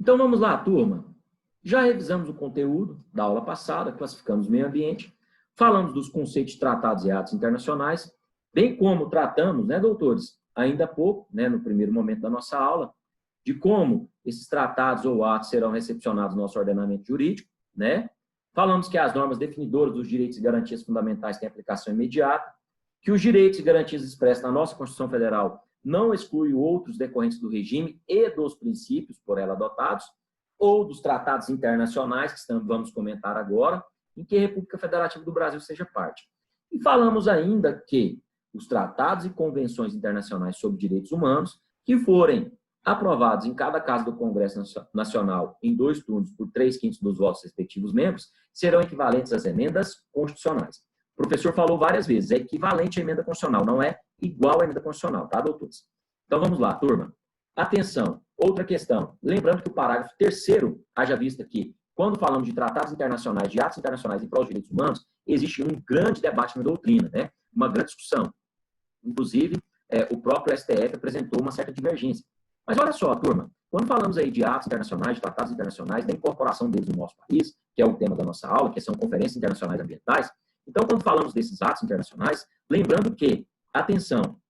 Então vamos lá, turma. Já revisamos o conteúdo da aula passada, classificamos o meio ambiente, falamos dos conceitos de tratados e atos internacionais, bem como tratamos, né, doutores, ainda há pouco, né, no primeiro momento da nossa aula, de como esses tratados ou atos serão recepcionados no nosso ordenamento jurídico, né? Falamos que as normas definidoras dos direitos e garantias fundamentais têm aplicação imediata, que os direitos e garantias expressos na nossa Constituição Federal não excluem outros decorrentes do regime e dos princípios por ela adotados, ou dos tratados internacionais, que vamos comentar agora, em que a República Federativa do Brasil seja parte. E falamos ainda que os tratados e convenções internacionais sobre direitos humanos, que forem aprovados em cada caso do Congresso Nacional em 2 turnos por 3/5 dos votos respectivos membros, serão equivalentes às emendas constitucionais. O professor falou várias vezes, é equivalente à emenda constitucional, não é igual à emenda constitucional, tá, doutores? Então vamos lá, turma. Atenção, outra questão. Lembrando que o parágrafo 3º, haja vista que, quando falamos de tratados internacionais, de atos internacionais em prol dos direitos humanos, existe um grande debate na doutrina, né? Uma grande discussão. Inclusive, o próprio STF apresentou uma certa divergência. Mas olha só, turma, quando falamos aí de atos internacionais, de tratados internacionais, da incorporação deles no nosso país, que é o tema da nossa aula, que são conferências internacionais ambientais, então, quando falamos desses atos internacionais, lembrando que, atenção,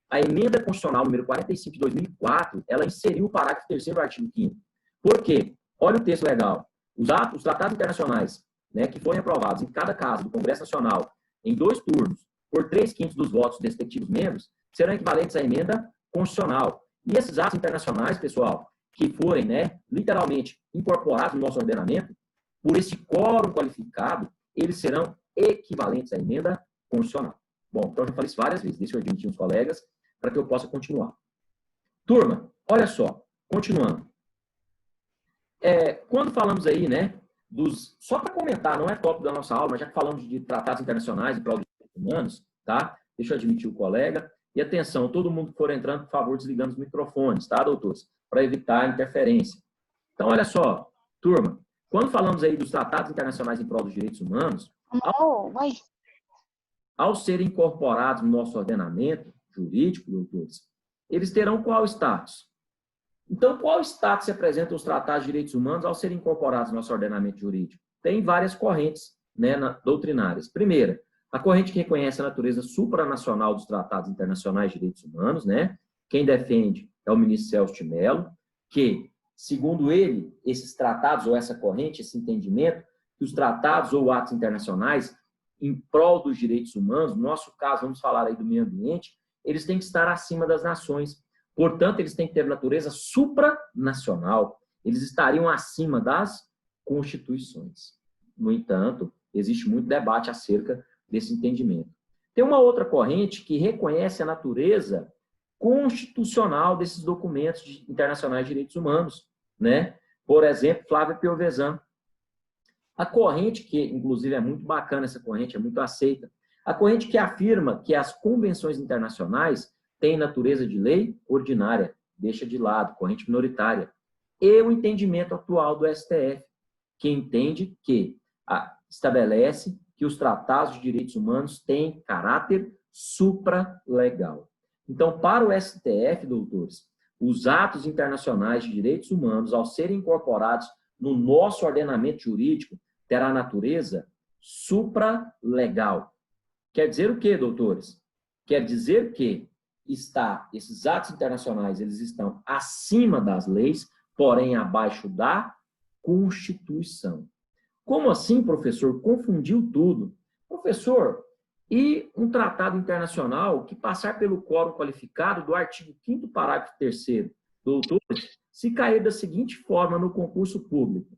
a emenda constitucional número 45 de 2004, ela inseriu o parágrafo 3º do artigo 5º. Por quê? Olha o texto legal. Os tratados internacionais, né, que forem aprovados em cada caso do Congresso Nacional em 2 turnos, por 3/5 dos votos dos respectivos membros, serão equivalentes à emenda constitucional. E esses atos internacionais, pessoal, que forem, né, literalmente incorporados no nosso ordenamento, por esse quórum qualificado, eles serão equivalentes à emenda constitucional. Bom, então eu já falei isso várias vezes, deixa eu admitir uns colegas, para que eu possa continuar. Turma, olha só, continuando. Quando falamos aí, né, só para comentar, não é tópico da nossa aula, mas já que falamos de tratados internacionais e prol dos direitos humanos, tá? Deixa eu admitir o colega. E atenção, todo mundo que for entrando, por favor, desligando os microfones, tá, doutores? Para evitar interferência. Então, olha só, turma, quando falamos aí dos tratados internacionais em prol dos direitos humanos, ao serem incorporados no nosso ordenamento jurídico, doutores, eles terão qual status? Então, qual status se apresentam os tratados de direitos humanos ao serem incorporados no nosso ordenamento jurídico? Tem várias correntes, né, doutrinárias. Primeira, a corrente que reconhece a natureza supranacional dos tratados internacionais de direitos humanos, né? Quem defende é o ministro Celso de Mello, que, segundo ele, esses tratados ou essa corrente, esse entendimento, que os tratados ou atos internacionais em prol dos direitos humanos, no nosso caso, vamos falar aí do meio ambiente, eles têm que estar acima das nações. Portanto, eles têm que ter natureza supranacional. Eles estariam acima das constituições. No entanto, existe muito debate acerca desse entendimento. Tem uma outra corrente que reconhece a natureza constitucional desses documentos internacionais de direitos humanos, né? Por exemplo, Flávio Piovesan. A corrente, que inclusive é muito bacana essa corrente, é muito aceita, a corrente que afirma que as convenções internacionais têm natureza de lei ordinária, deixa de lado, corrente minoritária, e o entendimento atual do STF, que entende que estabelece que os tratados de direitos humanos têm caráter supralegal. Então, para o STF, doutores, os atos internacionais de direitos humanos, ao serem incorporados no nosso ordenamento jurídico, terá natureza supralegal. Quer dizer o quê, doutores? Quer dizer que esses atos internacionais, eles estão acima das leis, porém abaixo da Constituição. Como assim, professor? Confundiu tudo. Professor, e um tratado internacional que passar pelo quórum qualificado do artigo 5º, parágrafo 3º, doutores, se cair da seguinte forma no concurso público: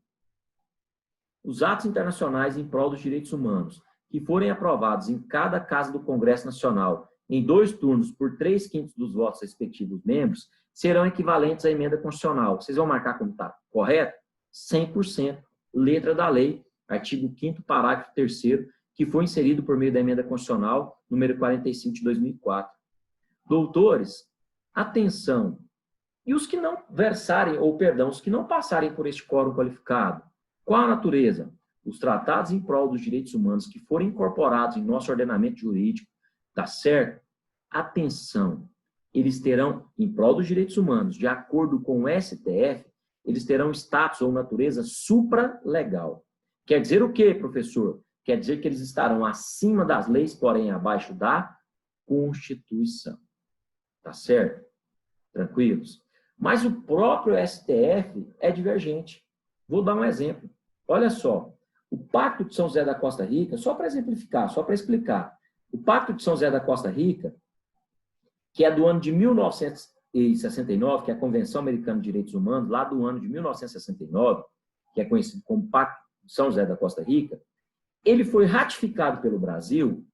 os atos internacionais em prol dos direitos humanos, que forem aprovados em cada casa do Congresso Nacional em 2 turnos por 3/5 dos votos respectivos membros, serão equivalentes à emenda constitucional. Vocês vão marcar como está correto? 100%. Letra da lei, artigo 5º, parágrafo 3º, que foi inserido por meio da emenda constitucional número 45 de 2004. Doutores, atenção. E os que não versarem, ou perdão, os que não passarem por este quórum qualificado? Qual a natureza? Os tratados em prol dos direitos humanos que forem incorporados em nosso ordenamento jurídico, tá certo? Atenção, eles terão, em prol dos direitos humanos, de acordo com o STF, eles terão status ou natureza supralegal. Quer dizer o quê, professor? Quer dizer que eles estarão acima das leis, porém abaixo da Constituição. Tá certo? Tranquilos? Mas o próprio STF é divergente. Vou dar um exemplo. Olha só, o Pacto de São José da Costa Rica, só para exemplificar, só para explicar, o Pacto de São José da Costa Rica, que é do ano de 1969, que é a Convenção Americana de Direitos Humanos, lá do ano de 1969, que é conhecido como Pacto de São José da Costa Rica, ele foi ratificado pelo Brasil,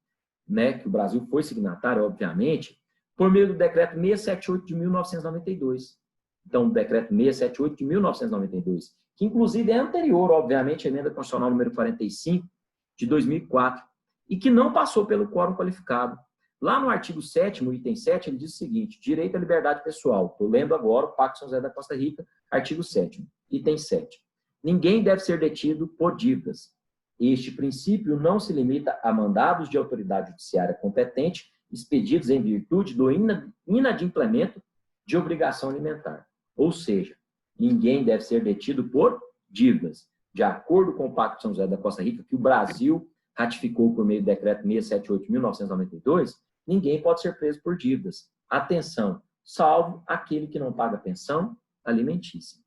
né, que o Brasil foi signatário, obviamente, por meio do Decreto 678 de 1992. Então, o Decreto 678 de 1992, que inclusive é anterior, obviamente, à Emenda Constitucional número 45 de 2004, e que não passou pelo quórum qualificado. Lá no artigo 7º, item 7, ele diz o seguinte: direito à liberdade pessoal. Estou lendo agora o Pacto de São José da Costa Rica, artigo 7º, item 7. Ninguém deve ser detido por dívidas. Este princípio não se limita a mandados de autoridade judiciária competente expedidos em virtude do inadimplemento de obrigação alimentar. Ou seja, ninguém deve ser detido por dívidas. De acordo com o Pacto de São José da Costa Rica, que o Brasil ratificou por meio do Decreto 678 de 1992, ninguém pode ser preso por dívidas. Atenção, salvo aquele que não paga pensão alimentícia.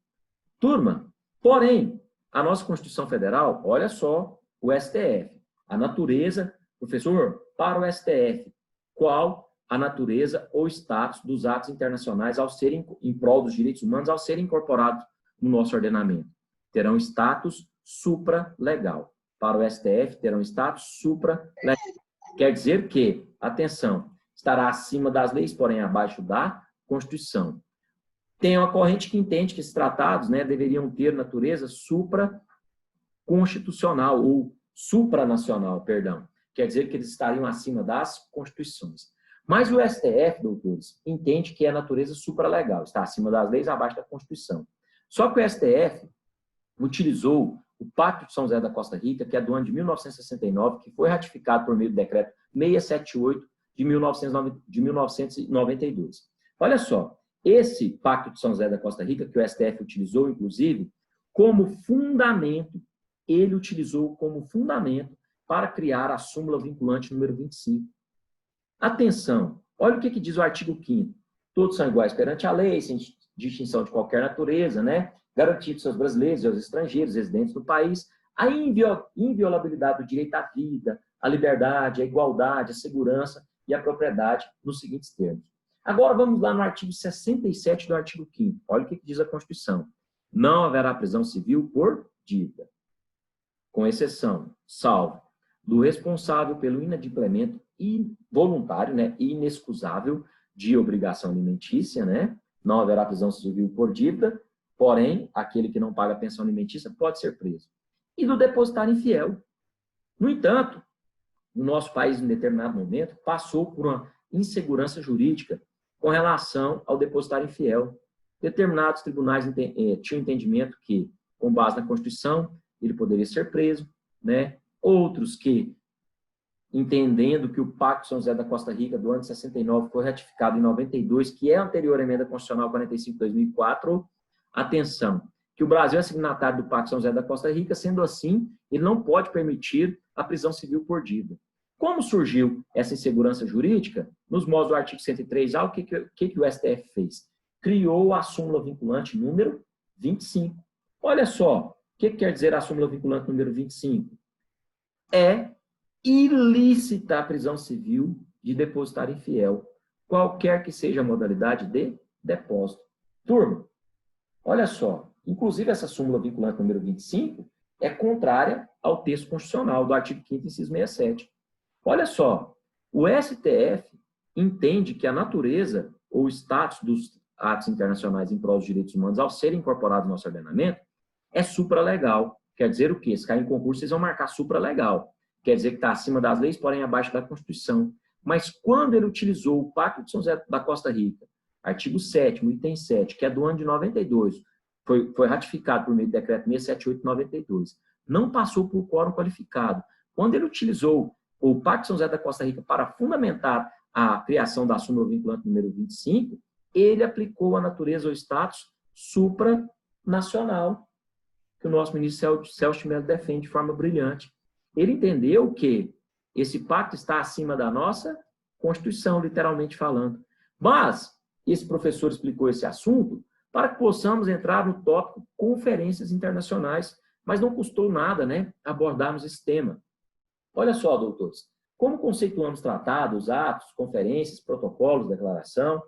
Turma, porém, a nossa Constituição Federal, olha só, o STF, a natureza, professor, para o STF, qual a natureza ou status dos atos internacionais ao serem, em prol dos direitos humanos, ao serem incorporados no nosso ordenamento? Terão status supralegal. Para o STF, terão status supralegal. Quer dizer que, atenção, estará acima das leis, porém abaixo da Constituição. Tem uma corrente que entende que esses tratados, né, deveriam ter natureza supraconstitucional ou supranacional, perdão. Quer dizer que eles estariam acima das constituições. Mas o STF, doutores, entende que é natureza supralegal, está acima das leis, abaixo da Constituição. Só que o STF utilizou o Pacto de São José da Costa Rica, que é do ano de 1969, que foi ratificado por meio do Decreto 678 de 1992. Olha só, esse Pacto de São José da Costa Rica, que o STF utilizou, inclusive, como fundamento, ele utilizou como fundamento para criar a súmula vinculante número 25. Atenção, olha o que diz o artigo 5º. Todos são iguais perante a lei, sem distinção de qualquer natureza, né? Garantidos aos brasileiros e aos estrangeiros residentes no país a inviolabilidade do direito à vida, à liberdade, à igualdade, à segurança e à propriedade, nos seguintes termos. Agora vamos lá no artigo 67 do artigo 5º. Olha o que diz a Constituição. Não haverá prisão civil por dívida, com exceção, salvo, do responsável pelo inadimplemento involuntário, né, inexcusável de obrigação alimentícia, né? Não haverá prisão civil por dívida, porém, aquele que não paga pensão alimentícia pode ser preso. E do depositário infiel. No entanto, o nosso país, em determinado momento, passou por uma insegurança jurídica com relação ao depositário infiel. Determinados tribunais tinham entendimento que, com base na Constituição, ele poderia ser preso, né? Outros que, entendendo que o Pacto de São José da Costa Rica, do ano de 69, foi ratificado em 92, que é anterior à Emenda Constitucional 45 de 2004, atenção, que o Brasil é signatário do Pacto de São José da Costa Rica, sendo assim, ele não pode permitir a prisão civil por dívida. Como surgiu essa insegurança jurídica? Nos moldes do artigo 103A, o que o STF fez? Criou a súmula vinculante número 25. Olha só, o que quer dizer a súmula vinculante número 25? É ilícita a prisão civil de depositário infiel, qualquer que seja a modalidade de depósito. Turma, olha só, inclusive essa súmula vinculante número 25 é contrária ao texto constitucional do artigo 5º, inciso 67. Olha só, o STF entende que a natureza ou status dos atos internacionais em prol dos direitos humanos, ao serem incorporados no nosso ordenamento, é supralegal. Quer dizer o quê? Se cair em concurso, vocês vão marcar supralegal. Quer dizer que está acima das leis, porém abaixo da Constituição. Mas quando ele utilizou o Pacto de São José da Costa Rica, artigo 7º, item 7, que é do ano de 92, foi ratificado por meio do Decreto 678 de 92, não passou por quórum qualificado. Quando ele utilizou o Pacto de São José da Costa Rica para fundamentar a criação da súmula vinculante número 25, ele aplicou a natureza ou status supralegal. nacional, que o nosso ministro Celso de Mello defende de forma brilhante. Ele entendeu que esse pacto está acima da nossa Constituição, literalmente falando. Mas esse professor explicou esse assunto para que possamos entrar no tópico conferências internacionais, mas não custou nada, né, abordarmos esse tema. Olha só, doutores, como conceituamos tratados, atos, conferências, protocolos, declaração?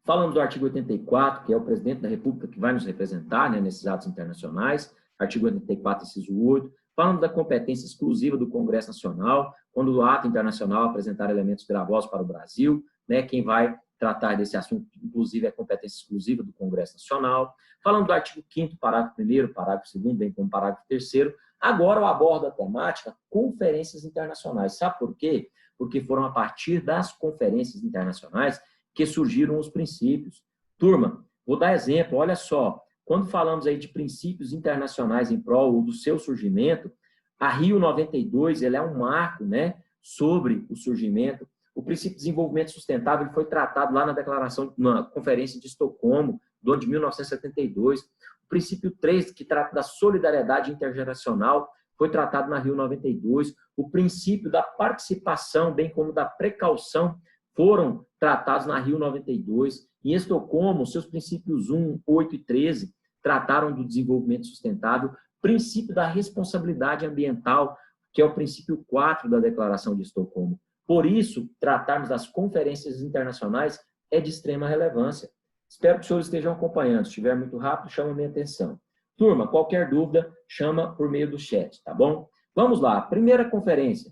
Falamos do artigo 84, que é o presidente da República que vai nos representar, né, nesses atos internacionais, artigo 84, inciso 8. Falamos da competência exclusiva do Congresso Nacional, quando o ato internacional apresentar elementos gravosos para o Brasil, né, quem vai tratar desse assunto, inclusive, é a competência exclusiva do Congresso Nacional. Falamos do artigo 5º, parágrafo 1º, parágrafo 2º, bem como parágrafo 3º. Agora eu abordo a temática conferências internacionais. Sabe por quê? Porque foram a partir das conferências internacionais que surgiram os princípios. Turma, vou dar exemplo, olha só, quando falamos aí de princípios internacionais em prol do seu surgimento, a Rio 92, ela é um marco, né, sobre o surgimento. O princípio de desenvolvimento sustentável foi tratado lá na Conferência de Estocolmo, do ano de 1972. O princípio 3, que trata da solidariedade intergeracional, foi tratado na Rio 92. O princípio da participação, bem como da precaução, foram tratados na Rio 92. Em Estocolmo, seus princípios 1, 8 e 13 trataram do desenvolvimento sustentável. Princípio da responsabilidade ambiental, que é o princípio 4 da Declaração de Estocolmo. Por isso, tratarmos das conferências internacionais é de extrema relevância. Espero que os senhores estejam acompanhando. Se estiver muito rápido, chama a minha atenção. Turma, qualquer dúvida, chama por meio do chat, tá bom? Vamos lá. Primeira conferência,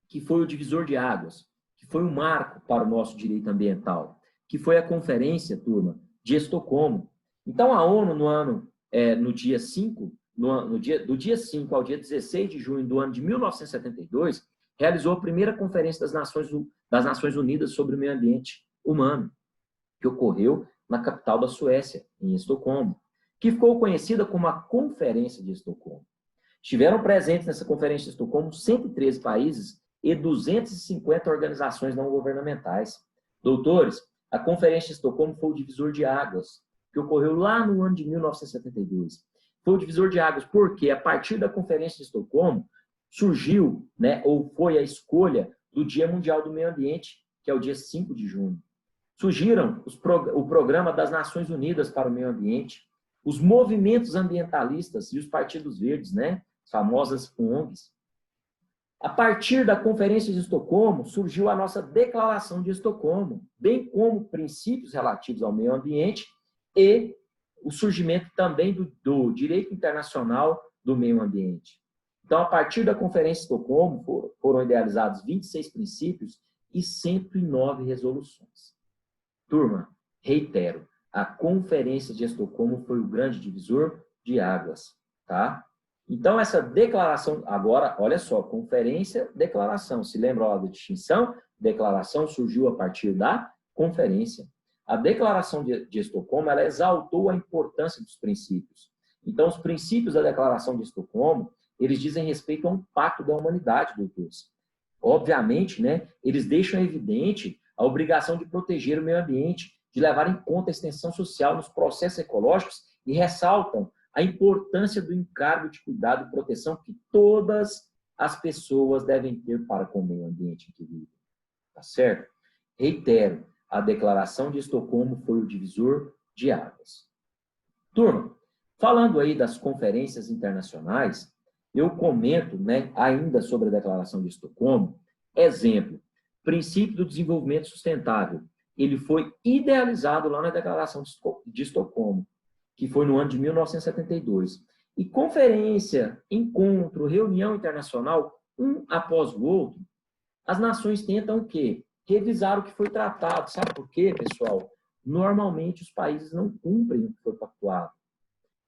que foi o divisor de águas, que foi um marco para o nosso direito ambiental, que foi a conferência, turma, de Estocolmo. Então, a ONU, no dia 5, do dia 5 ao dia 16 de junho do ano de 1972, realizou a primeira Conferência das Nações Unidas sobre o Meio Ambiente Humano, que ocorreu na capital da Suécia, em Estocolmo, que ficou conhecida como a Conferência de Estocolmo. Estiveram presentes nessa Conferência de Estocolmo 113 países e 250 organizações não governamentais. Doutores, a Conferência de Estocolmo foi o divisor de águas, que ocorreu lá no ano de 1972. Foi o divisor de águas porque, a partir da Conferência de Estocolmo, surgiu, né, ou foi a escolha do Dia Mundial do Meio Ambiente, que é o dia 5 de junho. Surgiram o Programa das Nações Unidas para o Meio Ambiente, os movimentos ambientalistas e os partidos verdes, né, as famosas ONGs. A partir da Conferência de Estocolmo, surgiu a nossa Declaração de Estocolmo, bem como princípios relativos ao meio ambiente e o surgimento também do direito internacional do meio ambiente. Então, a partir da Conferência de Estocolmo, foram idealizados 26 princípios e 109 resoluções. Turma, reitero, a Conferência de Estocolmo foi o grande divisor de águas, tá? Então, essa declaração, agora, olha só, conferência, declaração. Se lembra da distinção? Declaração surgiu a partir da conferência. A Declaração de Estocolmo, ela exaltou a importância dos princípios. Então, os princípios da Declaração de Estocolmo, eles dizem respeito a um pacto da humanidade, doutores. Obviamente, né, eles deixam evidente a obrigação de proteger o meio ambiente, de levar em conta a extensão social nos processos ecológicos e ressaltam a importância do encargo de cuidado e proteção que todas as pessoas devem ter para com o meio ambiente em que vivem. Tá certo? Reitero, a Declaração de Estocolmo foi o divisor de águas. Turma, falando aí das conferências internacionais, eu comento, né, ainda sobre a Declaração de Estocolmo. Exemplo, princípio do desenvolvimento sustentável. Ele foi idealizado lá na Declaração de Estocolmo, que foi no ano de 1972. E conferência, encontro, reunião internacional, um após o outro, as nações tentam o quê? Revisar o que foi tratado. Sabe por quê, pessoal? Normalmente os países não cumprem o que foi pactuado.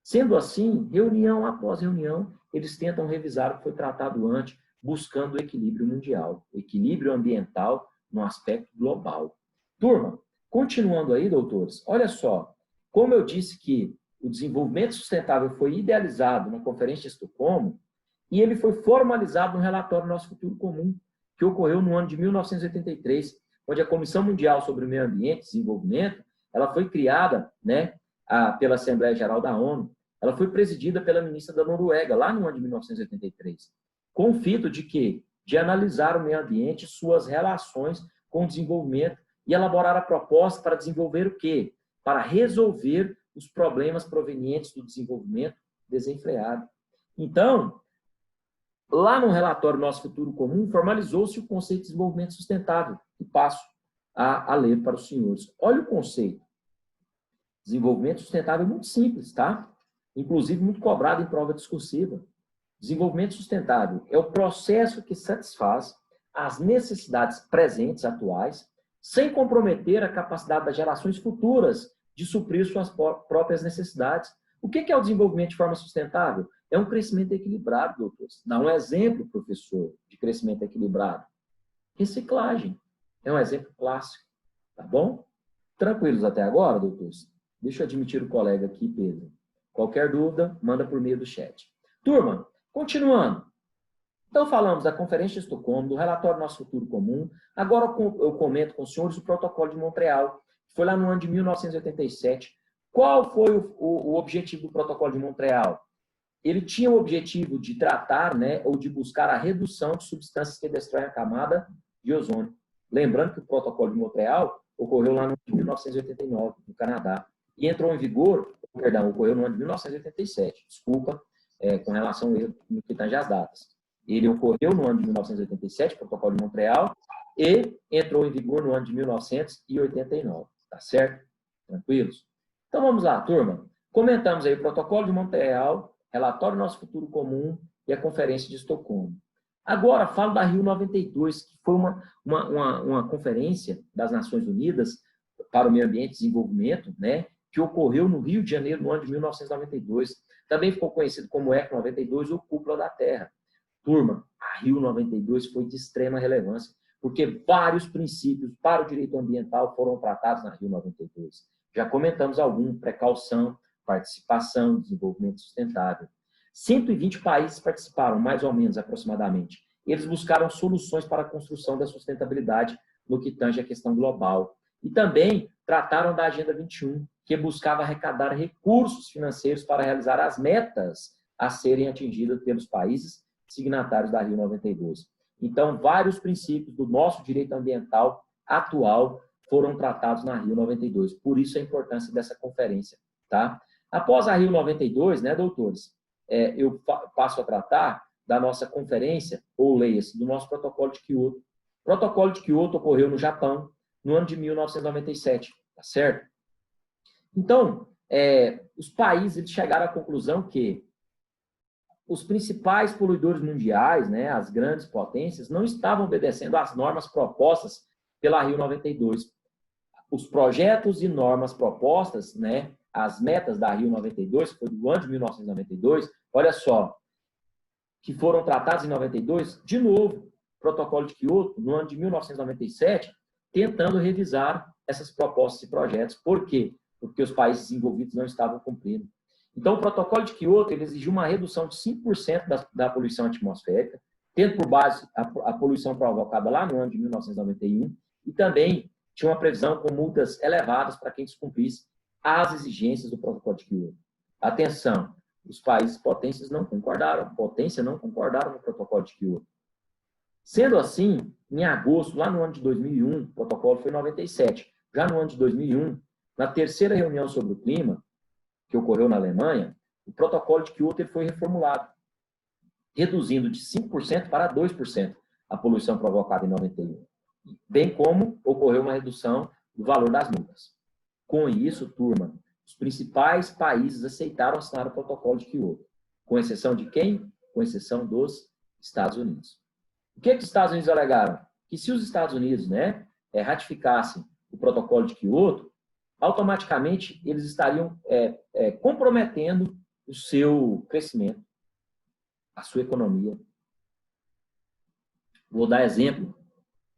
Sendo assim, reunião após reunião, eles tentam revisar o que foi tratado antes, buscando o equilíbrio mundial, o equilíbrio ambiental no aspecto global. Turma, continuando aí, doutores, olha só, como eu disse que o desenvolvimento sustentável foi idealizado na Conferência de Estocolmo e ele foi formalizado no relatório Nosso Futuro Comum, que ocorreu no ano de 1983, onde a Comissão Mundial sobre o Meio Ambiente e Desenvolvimento ela foi criada, né, pela Assembleia Geral da ONU. Ela foi presidida pela ministra da Noruega, lá no ano de 1983, com o fito de quê? De analisar o meio ambiente e suas relações com o desenvolvimento e elaborar a proposta para desenvolver o quê? Para resolver os problemas provenientes do desenvolvimento desenfreado. Então, lá no relatório Nosso Futuro Comum, formalizou-se o conceito de desenvolvimento sustentável, e passo a ler para os senhores. Olha o conceito. Desenvolvimento sustentável é muito simples, tá? Inclusive muito cobrado em prova discursiva. Desenvolvimento sustentável é o processo que satisfaz as necessidades presentes, atuais, sem comprometer a capacidade das gerações futuras de suprir suas próprias necessidades. O que é o desenvolvimento de forma sustentável? É um crescimento equilibrado, doutores. Dá um exemplo, professor, de crescimento equilibrado. Reciclagem. É um exemplo clássico. Tá bom? Tranquilos até agora, doutores? Deixa eu admitir o colega aqui, Pedro. Qualquer dúvida, manda por meio do chat. Turma, continuando. Então, falamos da Conferência de Estocolmo, do relatório Nosso Futuro Comum. Agora eu comento com os senhores o Protocolo de Montreal, que foi lá no ano de 1987. Qual foi o objetivo do Protocolo de Montreal? Ele tinha o objetivo de tratar, né, ou de buscar a redução de substâncias que destroem a camada de ozônio. Lembrando que o Protocolo de Montreal ocorreu lá no ano de 1989, no Canadá. E entrou em vigor, ocorreu no ano de 1987, desculpa, com relação ao erro no que tange as datas. Ele ocorreu no ano de 1987, Protocolo de Montreal, e entrou em vigor no ano de 1989, tá certo? Tranquilos? Então vamos lá, turma. Comentamos aí o Protocolo de Montreal, relatório Nosso Futuro Comum e a Conferência de Estocolmo. Agora, falo da Rio 92, que foi uma conferência das Nações Unidas para o Meio Ambiente e Desenvolvimento, né, que ocorreu no Rio de Janeiro, no ano de 1992. Também ficou conhecido como ECO 92 ou Cúpula da Terra. Turma, a Rio 92 foi de extrema relevância, porque vários princípios para o direito ambiental foram tratados na Rio 92. Já comentamos algum: precaução, participação, desenvolvimento sustentável. 120 países participaram, mais ou menos, aproximadamente. Eles buscaram soluções para a construção da sustentabilidade no que tange a questão global. E também trataram da Agenda 21, que buscava arrecadar recursos financeiros para realizar as metas a serem atingidas pelos países signatários da Rio 92. Então, vários princípios do nosso direito ambiental atual foram tratados na Rio 92. Por isso a importância dessa conferência, tá? Após a Rio 92, né, doutores, eu passo a tratar da nossa conferência, ou leia-se, do nosso Protocolo de Kyoto. O Protocolo de Kyoto ocorreu no Japão, no ano de 1997, tá certo? Então, os países eles chegaram à conclusão que os principais poluidores mundiais, né, as grandes potências, não estavam obedecendo às normas propostas pela Rio 92. Os projetos e normas propostas, né, as metas da Rio 92, que foi do ano de 1992, olha só, que foram tratados em 92, de novo, Protocolo de Kyoto, no ano de 1997, tentando revisar essas propostas e projetos. Por quê? Porque os países envolvidos não estavam cumprindo. Então, o Protocolo de Kyoto ele exigiu uma redução de 5% da poluição atmosférica, tendo por base a poluição provocada lá no ano de 1991, e também tinha uma previsão com multas elevadas para quem descumprisse as exigências do Protocolo de Kyoto. Atenção, os países potência não concordaram no Protocolo de Kyoto. Sendo assim, em agosto, lá no ano de 2001, o protocolo foi 97. Já no ano de 2001, na terceira reunião sobre o clima, que ocorreu na Alemanha, o Protocolo de Kyoto foi reformulado, reduzindo de 5% para 2% a poluição provocada em 91, bem como ocorreu uma redução do valor das multas. Com isso, turma, os principais países aceitaram assinar o Protocolo de Kyoto, com exceção de quem? Com exceção dos Estados Unidos. O que os Estados Unidos alegaram? Que se os Estados Unidos, né, ratificassem o Protocolo de Kyoto, automaticamente eles estariam comprometendo o seu crescimento, a sua economia. Vou dar exemplo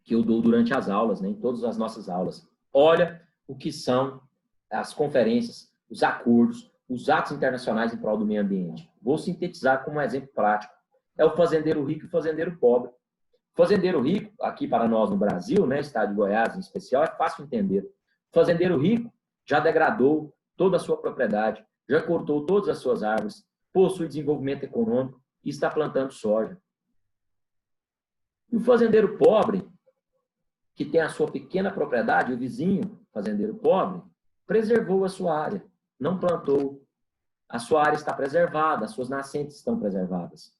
que eu dou durante as aulas, né, em todas as nossas aulas. Olha o que são as conferências, os acordos, os atos internacionais em prol do meio ambiente. Vou sintetizar como um exemplo prático. É o fazendeiro rico e o fazendeiro pobre. O fazendeiro rico, aqui para nós no Brasil, né, estado de Goiás em especial, é fácil entender. O fazendeiro rico, já degradou toda a sua propriedade, já cortou todas as suas árvores, possui desenvolvimento econômico e está plantando soja. E o fazendeiro pobre, que tem a sua pequena propriedade, o vizinho, fazendeiro pobre, preservou a sua área, não plantou. A sua área está preservada, as suas nascentes estão preservadas.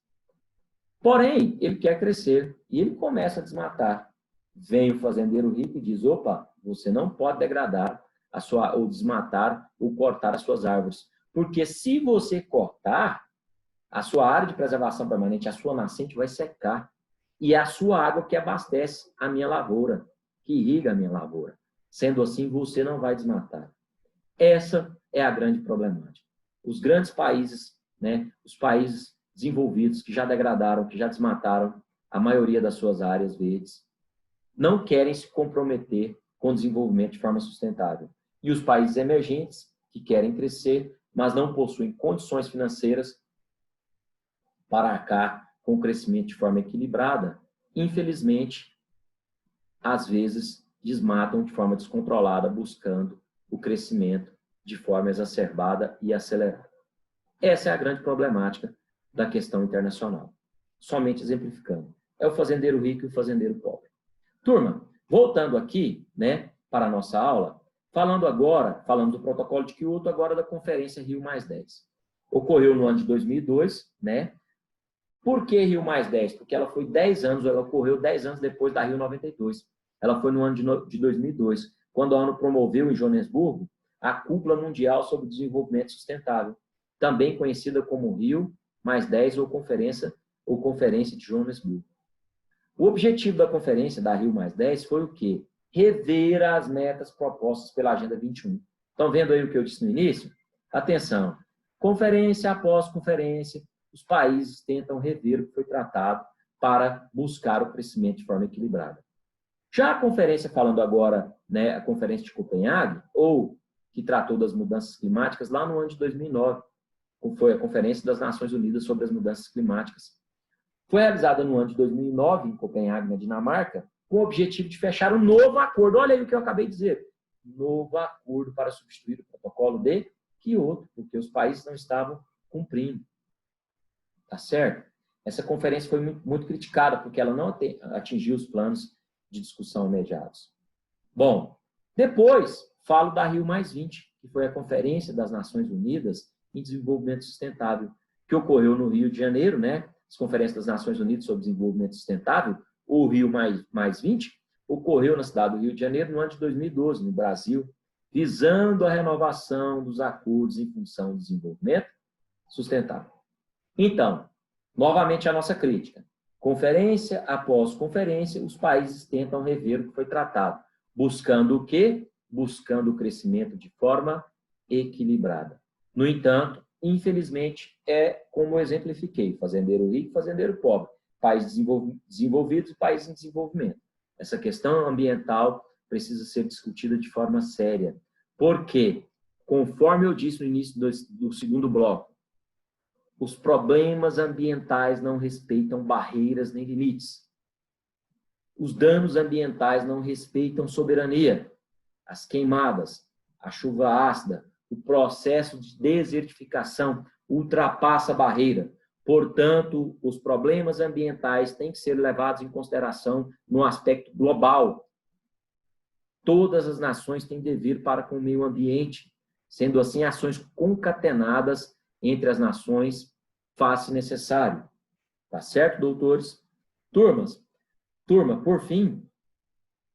Porém, ele quer crescer e ele começa a desmatar. Vem o fazendeiro rico e diz, opa, você não pode degradar ou desmatar ou cortar as suas árvores. Porque se você cortar, a sua área de preservação permanente, a sua nascente vai secar. E é a sua água que abastece a minha lavoura, que irriga a minha lavoura. Sendo assim, você não vai desmatar. Essa é a grande problemática. Os grandes países, né, os países desenvolvidos que já degradaram, que já desmataram a maioria das suas áreas verdes, não querem se comprometer com o desenvolvimento de forma sustentável. E os países emergentes, que querem crescer, mas não possuem condições financeiras para arcar com o crescimento de forma equilibrada, infelizmente, às vezes, desmatam de forma descontrolada, buscando o crescimento de forma exacerbada e acelerada. Essa é a grande problemática da questão internacional. Somente exemplificando. É o fazendeiro rico e o fazendeiro pobre. Turma, voltando aqui, né, para a nossa aula, falando do protocolo de Kyoto, agora da Conferência Rio+10. Ocorreu no ano de 2002, né? Por que Rio+10? Porque ela foi 10 anos, ela ocorreu 10 anos depois da Rio 92. Ela foi no ano de 2002, quando a ONU promoveu em Joanesburgo a Cúpula Mundial sobre Desenvolvimento Sustentável, também conhecida como Rio+10 ou Conferência de Joanesburgo. O objetivo da conferência da Rio+10 foi o quê? Rever as metas propostas pela Agenda 21. Estão vendo aí o que eu disse no início? Atenção, conferência após conferência, os países tentam rever o que foi tratado para buscar o crescimento de forma equilibrada. Já a conferência, falando agora, né, a Conferência de Copenhague, ou que tratou das mudanças climáticas, lá no ano de 2009, foi a Conferência das Nações Unidas sobre as Mudanças Climáticas. Foi realizada no ano de 2009, em Copenhague, na Dinamarca, com o objetivo de fechar um novo acordo. Olha aí o que eu acabei de dizer. Novo acordo para substituir o protocolo de Kyoto, porque os países não estavam cumprindo. Tá certo? Essa conferência foi muito criticada, porque ela não atingiu os planos de discussão imediatos. Bom, depois falo da Rio+20, que foi a Conferência das Nações Unidas em Desenvolvimento Sustentável, que ocorreu no Rio de Janeiro, né? As Conferências das Nações Unidas sobre Desenvolvimento Sustentável, o Rio+20, ocorreu na cidade do Rio de Janeiro no ano de 2012, no Brasil, visando a renovação dos acordos em função do desenvolvimento sustentável. Então, novamente a nossa crítica. Conferência após conferência, os países tentam rever o que foi tratado. Buscando o quê? Buscando o crescimento de forma equilibrada. No entanto, infelizmente, é como eu exemplifiquei, fazendeiro rico e fazendeiro pobre, países desenvolvidos e países em desenvolvimento. Essa questão ambiental precisa ser discutida de forma séria. Por quê? Conforme eu disse no início do segundo bloco, os problemas ambientais não respeitam barreiras nem limites. Os danos ambientais não respeitam soberania. As queimadas, a chuva ácida, o processo de desertificação ultrapassa a barreira. Portanto, os problemas ambientais têm que ser levados em consideração no aspecto global. Todas as nações têm dever para com o meio ambiente, sendo assim ações concatenadas entre as nações faz-se necessário. Tá certo, doutores? Turma, por fim,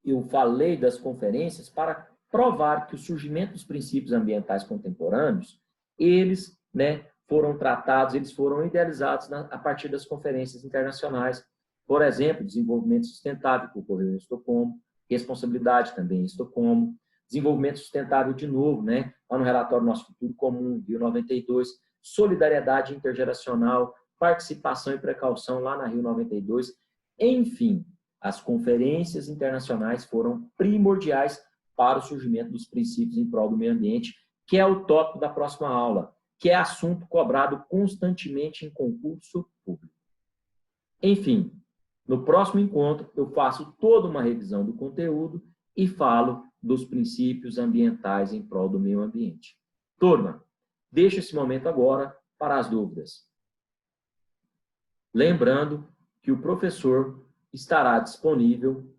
eu falei das conferências para provar que o surgimento dos princípios ambientais contemporâneos, eles, né, foram tratados, eles foram idealizados a partir das conferências internacionais. Por exemplo, desenvolvimento sustentável, que ocorreu em Estocolmo, responsabilidade também em Estocolmo, desenvolvimento sustentável de novo, né, lá no relatório Nosso Futuro Comum, Rio 92, solidariedade intergeracional, participação e precaução lá na Rio 92, enfim, as conferências internacionais foram primordiais para o surgimento dos princípios em prol do meio ambiente, que é o tópico da próxima aula, que é assunto cobrado constantemente em concurso público. Enfim, no próximo encontro eu faço toda uma revisão do conteúdo e falo dos princípios ambientais em prol do meio ambiente. Turma, deixo esse momento agora para as dúvidas. Lembrando que o professor estará disponível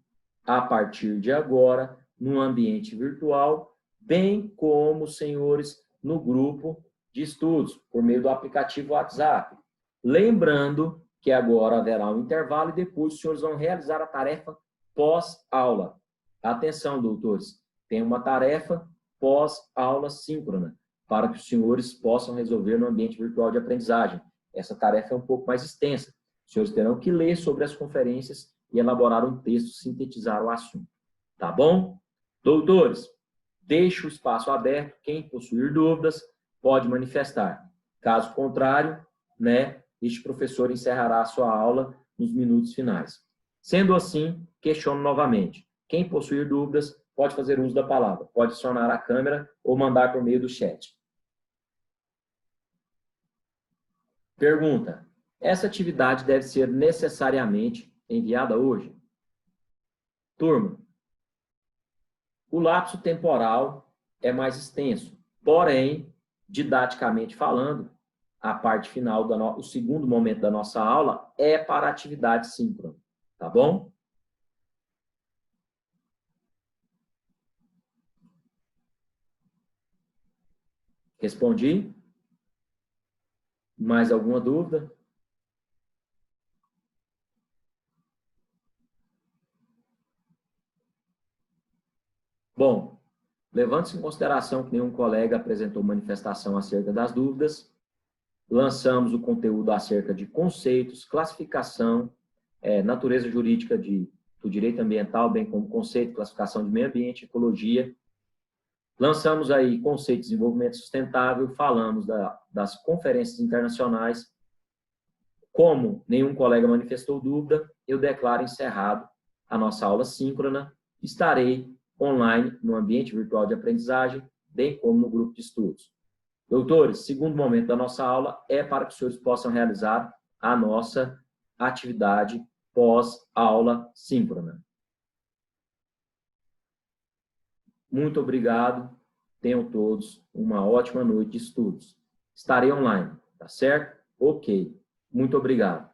a partir de agora no ambiente virtual, bem como os senhores no grupo de estudos, por meio do aplicativo WhatsApp. Lembrando que agora haverá um intervalo e depois os senhores vão realizar a tarefa pós-aula. Atenção, doutores, tem uma tarefa pós-aula síncrona, para que os senhores possam resolver no ambiente virtual de aprendizagem. Essa tarefa é um pouco mais extensa. Os senhores terão que ler sobre as conferências e elaborar um texto, sintetizar o assunto. Tá bom? Doutores, deixo o espaço aberto. Quem possuir dúvidas pode manifestar. Caso contrário, este professor encerrará a sua aula nos minutos finais. Sendo assim, questiono novamente. Quem possuir dúvidas pode fazer uso da palavra. Pode acionar a câmera ou mandar por meio do chat. Pergunta: essa atividade deve ser necessariamente enviada hoje? Turma, o lapso temporal é mais extenso, porém, didaticamente falando, a parte final, o segundo momento da nossa aula é para atividade síncrona, tá bom? Respondi? Mais alguma dúvida? Bom, levando-se em consideração que nenhum colega apresentou manifestação acerca das dúvidas, lançamos o conteúdo acerca de conceitos, classificação, natureza jurídica do direito ambiental, bem como conceito, classificação de meio ambiente, ecologia. Lançamos aí conceito de desenvolvimento sustentável, falamos das conferências internacionais. Como nenhum colega manifestou dúvida, eu declaro encerrado a nossa aula síncrona. Estarei online no ambiente virtual de aprendizagem, bem como no grupo de estudos. Doutores, segundo momento da nossa aula é para que os senhores possam realizar a nossa atividade pós-aula síncrona. Muito obrigado. Tenham todos uma ótima noite de estudos. Estarei online, tá certo? Ok. Muito obrigado.